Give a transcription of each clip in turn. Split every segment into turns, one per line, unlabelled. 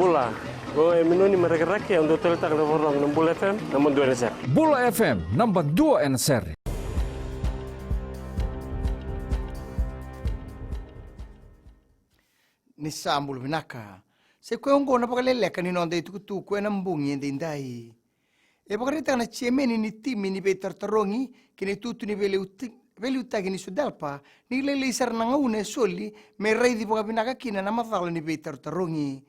Bula. Go minuni maragaraki ang hotel tak na forong ng Bula FM namun 2 NSR.
Bula FM number 2 NSR.
Ni sambul binaka. Se kwengo na pakalele kanino ande tukutu kwe na mbungi ende indai. E pakarita na chiemeni ni timi ni betar tarongi kini tutu ni vele utagi ni sudalpa ni lele isar na ngaune soli me rei di pakabinaka kina na matalo ni betar tarongi.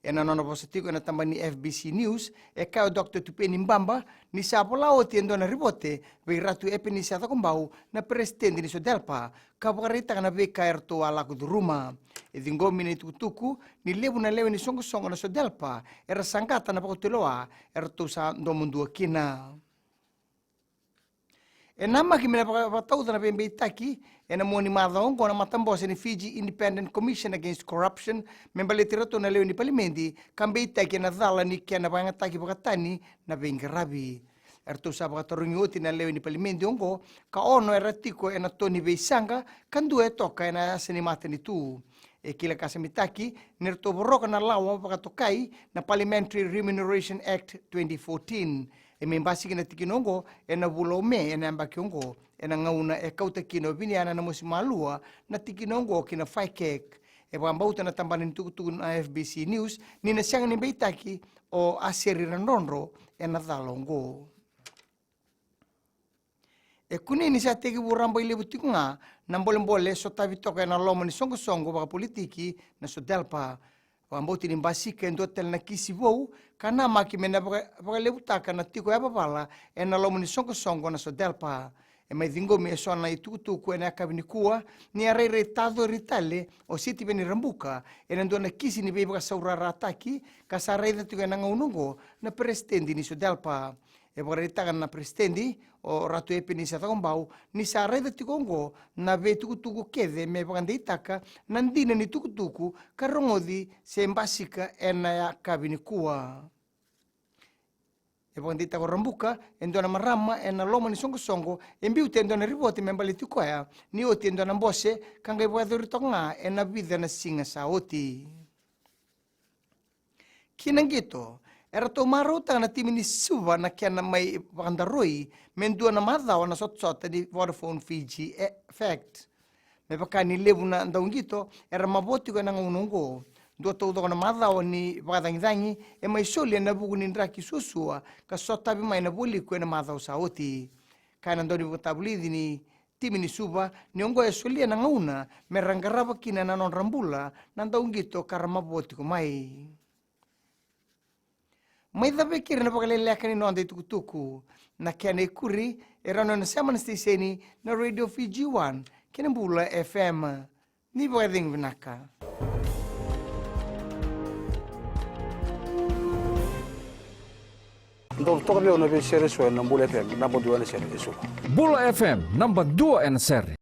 E na nono positivo na tamba ni FBC News e kao Dr. Tupeni Mbamba ni sapo lao tiendo na ribote vei ratu epe ni sata kumbau na presidente ni sudalpa ka pakarita na veka erto ala kuduruma. E dingomi ni tukutuku ni lebu na lewe ni songo na sudalpa era sangkata na pakutuloa erto sa domundua kina. E nama ki mena patauta na pembe itaki e na moni madhaong ko na matambose ni Fiji Independent Commission Against Corruption membalitirato na leo ni palimendi kambe itaki na dhala ni kia na pangataki pakatani na bengarabi. Erto sa pakatarungi na leo ni palimendi ongo ka ono eratiko e na toni beisanga kandu e toka e na asenimata ni tu. E kila kasamitaki nirto boroka na lawa pakatokai na Parliamentary Remuneration Act 2014. E membasi kina tikinongo e na bulome e na ambakiongo e na ngauna e kauta kino biniana na musimalua na tikinongo kina faikek. E pambauta na tambanin tukutuku na FBC News ni na siyang ni beitaki o asiri ranonro e na thalongo. E kunini sa tegi burambo ile butiku nga na mbole so tavitoka e na lomo ni songo baka politiki na so delpa. Pambauti ni mbasika endo tel na kisi vou kana maki mena baka lebutaka na tiko ya papala e na lomo ni songo na so delpa. E mai dingo me so na itukutuku e na kabini kuwa ni arere tado ritale o siti beni rambuka e nando na kisi ni beba saurara ataki ka sareda tiko e na ngaunungo na presidente ni so delpa. E pakaritakan na presidente o ratu epe ni sa takumbau ni sa reda tikongo na ve tukutuku kede me pakandeitaka nandina ni tukutuku karongodi se mbasika e na ya kabini kuwa. E pakandeitaka o rambuka endo na marama e na loma ni songo e mbiute endo na ribote me mbaliti kwaya ni oti endo na mbose kanga ipo adhurito nga e na vida na singa sa oti. Kinangito, era to maruta na timi ni suba na kia na may pakandaroi mendua na madhaw na sot-sot di Vodafone Fiji effect. May paka ni lebu na daung gito era maboti ko na ngununggo. Dua tau na madhaw ni pakadangi-dangi e may soli na buku ni ndraki susua ka sot tabi may nabuli ko na madhaw sa oti. Kaya nandun ni patabulidi ni timi ni suba ni ongo e soli na ngauna may ranggaraba kina na non rambula na daung gito kara maboti ko may. May dapekir na pakalelekan ni noon tukutuku na kaya na ikuri erano na saman stiseni na Radio Fiji 1 kinambula FM ni pwedeng vinaka.
Ndo toka leo na vishare swa na Bula FM number 2 NSR.
Bula FM number 2 NSR.